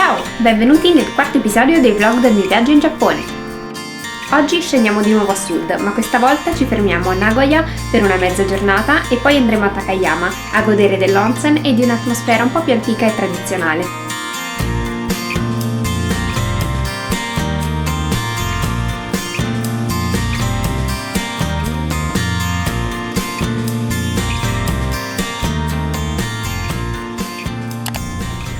Ciao, benvenuti nel quarto episodio dei vlog del mio viaggio in Giappone. Oggi scendiamo di nuovo a sud, ma questa volta ci fermiamo a Nagoya per una mezza giornata e poi andremo a Takayama a godere dell'onsen e di un'atmosfera un po' più antica e tradizionale.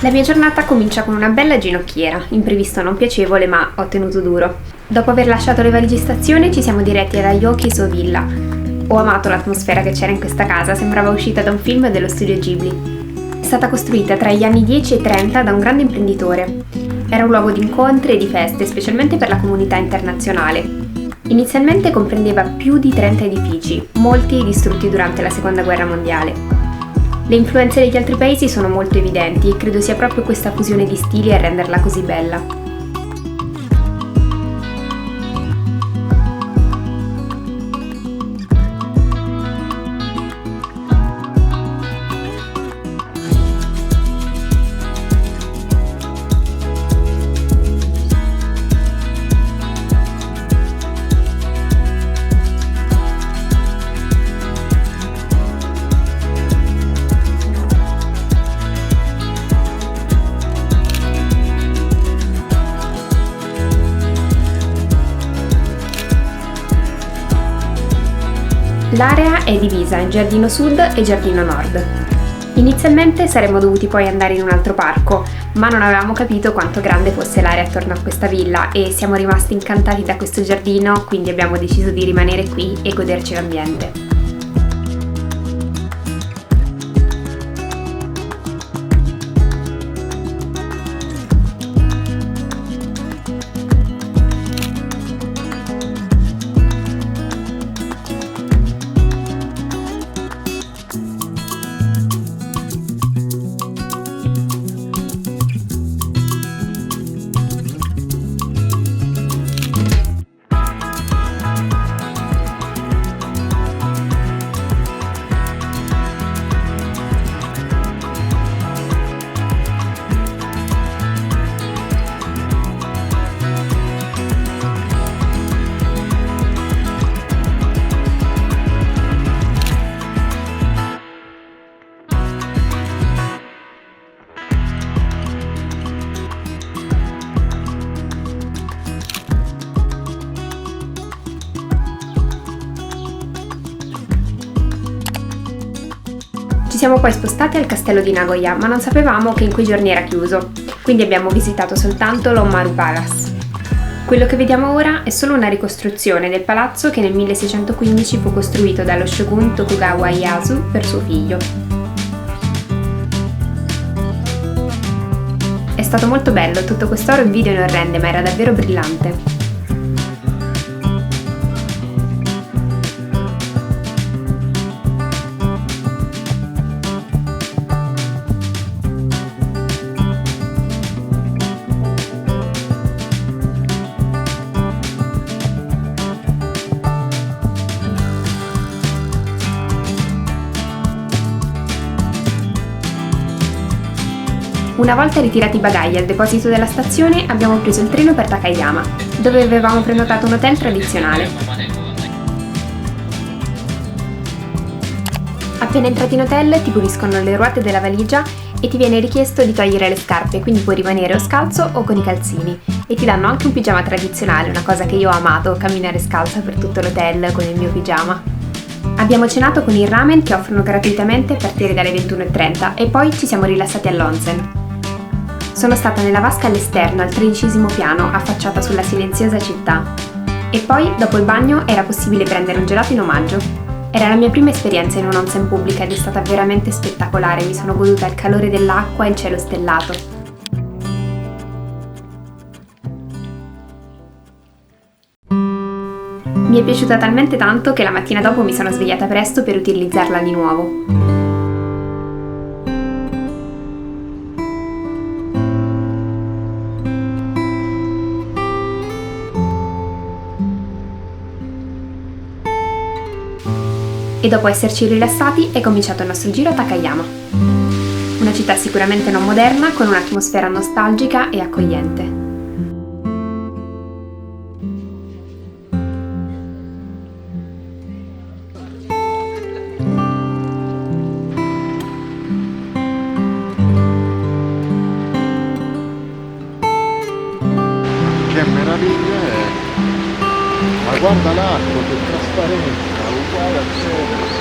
La mia giornata comincia con una bella ginocchiera, imprevisto non piacevole ma ho tenuto duro. Dopo aver lasciato le valigie stazione ci siamo diretti alla Yokiso Villa. Ho amato l'atmosfera che c'era in questa casa, sembrava uscita da un film dello studio Ghibli. È stata costruita tra gli anni 10 e 30 da un grande imprenditore. Era un luogo di incontri e di feste, specialmente per la comunità internazionale. Inizialmente comprendeva più di 30 edifici, molti distrutti durante la Seconda Guerra Mondiale. Le influenze degli altri paesi sono molto evidenti e credo sia proprio questa fusione di stili a renderla così bella. L'area è divisa in giardino sud e giardino nord. Inizialmente saremmo dovuti poi andare in un altro parco, ma non avevamo capito quanto grande fosse l'area attorno a questa villa e siamo rimasti incantati da questo giardino, quindi abbiamo deciso di rimanere qui e goderci l'ambiente. Ci siamo poi spostati al castello di Nagoya, ma non sapevamo che in quei giorni era chiuso, quindi abbiamo visitato soltanto l'Onmaru Palace. Quello che vediamo ora è solo una ricostruzione del palazzo che nel 1615 fu costruito dallo shogun Tokugawa Ieyasu per suo figlio. È stato molto bello, tutto quest'oro in video non rende, ma era davvero brillante. Una volta ritirati i bagagli al deposito della stazione, abbiamo preso il treno per Takayama, dove avevamo prenotato un hotel tradizionale. Appena entrati in hotel ti puliscono le ruote della valigia e ti viene richiesto di togliere le scarpe, quindi puoi rimanere o scalzo o con i calzini. E ti danno anche un pigiama tradizionale, una cosa che io ho amato, camminare scalza per tutto l'hotel con il mio pigiama. Abbiamo cenato con il ramen che offrono gratuitamente a partire dalle 21:30 e poi ci siamo rilassati all'onsen. Sono stata nella vasca all'esterno, al 13° piano, affacciata sulla silenziosa città. E poi, dopo il bagno, era possibile prendere un gelato in omaggio. Era la mia prima esperienza in un'onsen pubblica ed è stata veramente spettacolare, mi sono goduta il calore dell'acqua e il cielo stellato. Mi è piaciuta talmente tanto che la mattina dopo mi sono svegliata presto per utilizzarla di nuovo. e dopo esserci rilassati è cominciato il nostro giro a Takayama. Una città sicuramente non moderna, con un'atmosfera nostalgica e accogliente. Che meraviglia è! Ma guarda l'acqua, che trasparenza, uguale al cielo!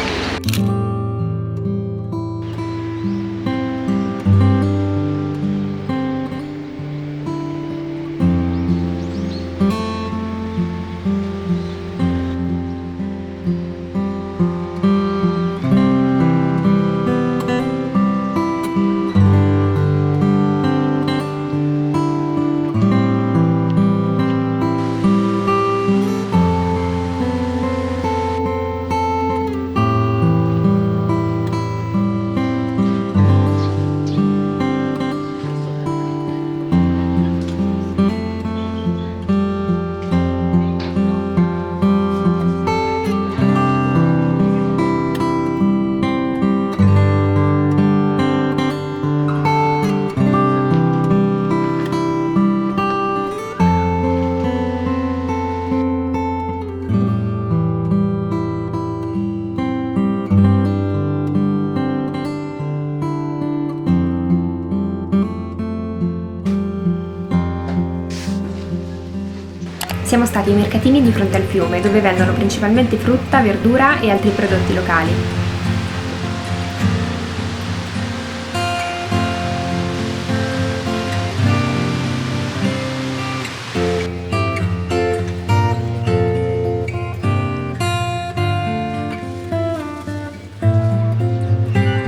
Siamo stati ai mercatini di fronte al fiume, dove vendono principalmente frutta, verdura e altri prodotti locali.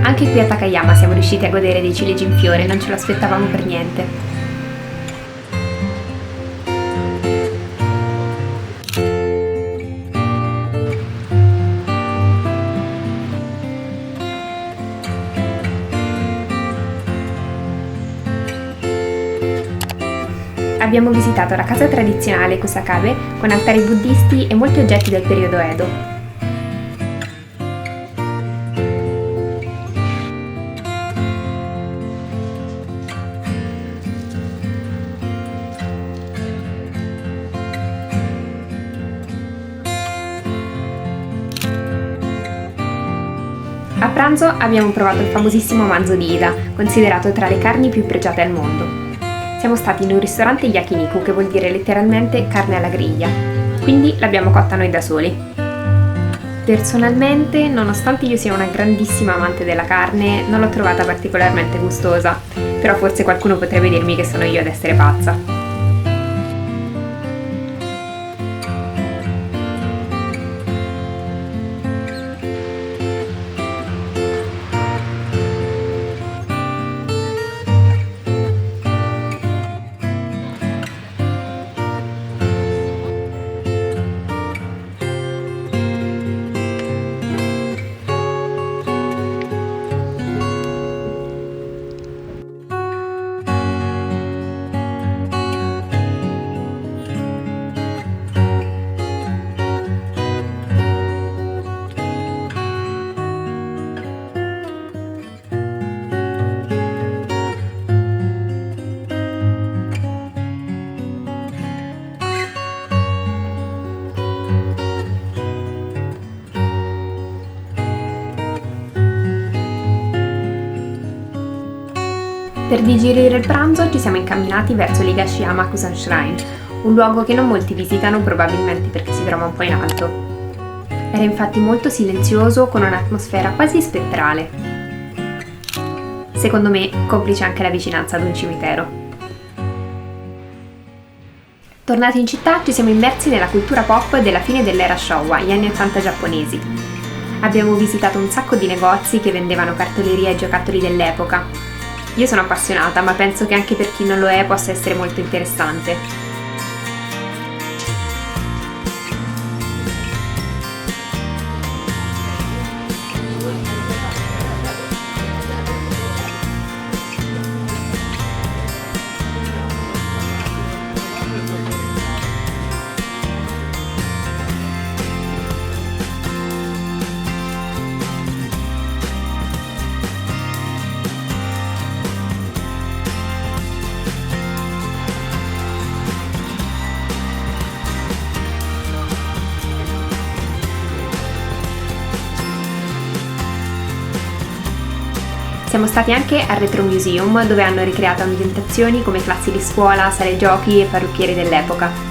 Anche qui a Takayama siamo riusciti a godere dei ciliegi in fiore, non ce lo aspettavamo per niente. Abbiamo visitato la casa tradizionale Kusakabe con altari buddisti e molti oggetti del periodo Edo. A pranzo abbiamo provato il famosissimo manzo di Ida, considerato tra le carni più pregiate al mondo. Siamo stati in un ristorante yakiniku, che vuol dire letteralmente carne alla griglia, quindi l'abbiamo cotta noi da soli. Personalmente, nonostante io sia una grandissima amante della carne, non l'ho trovata particolarmente gustosa, però forse qualcuno potrebbe dirmi che sono io ad essere pazza. Per digerire il pranzo ci siamo incamminati verso l'Higashiyama Kusan Shrine, un luogo che non molti visitano probabilmente perché si trova un po' in alto. Era infatti molto silenzioso, con un'atmosfera quasi spettrale. Secondo me, complice anche la vicinanza ad un cimitero. Tornati in città, ci siamo immersi nella cultura pop della fine dell'era Showa, gli anni 80 giapponesi. Abbiamo visitato un sacco di negozi che vendevano cartoleria e giocattoli dell'epoca. Io sono appassionata, ma penso che anche per chi non lo è possa essere molto interessante. Siamo stati anche al Retro Museum, dove hanno ricreato ambientazioni come classi di scuola, sale giochi e parrucchieri dell'epoca.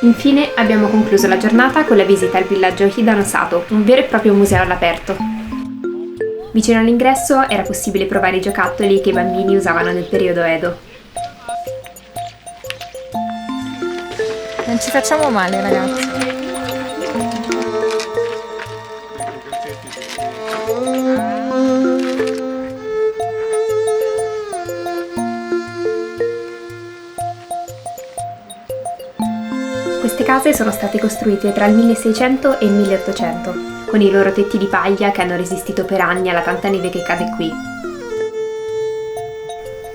Infine abbiamo concluso la giornata con la visita al villaggio Hidanosato, un vero e proprio museo all'aperto. Vicino all'ingresso era possibile provare i giocattoli che i bambini usavano nel periodo Edo. Non ci facciamo male, ragazzi. Queste case sono state costruite tra il 1600 e il 1800, con i loro tetti di paglia che hanno resistito per anni alla tanta neve che cade qui.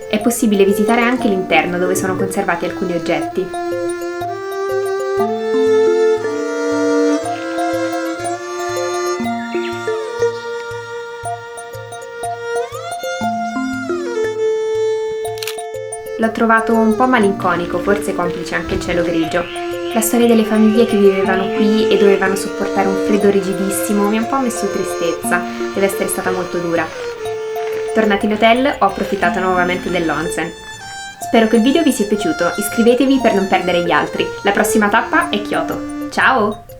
È possibile visitare anche l'interno, dove sono conservati alcuni oggetti. L'ho trovato un po' malinconico, forse complice anche il cielo grigio. La storia delle famiglie che vivevano qui e dovevano sopportare un freddo rigidissimo mi ha un po' messo tristezza, deve essere stata molto dura. Tornati in hotel ho approfittato nuovamente dell'onsen. Spero che il video vi sia piaciuto, iscrivetevi per non perdere gli altri. La prossima tappa è Kyoto. Ciao!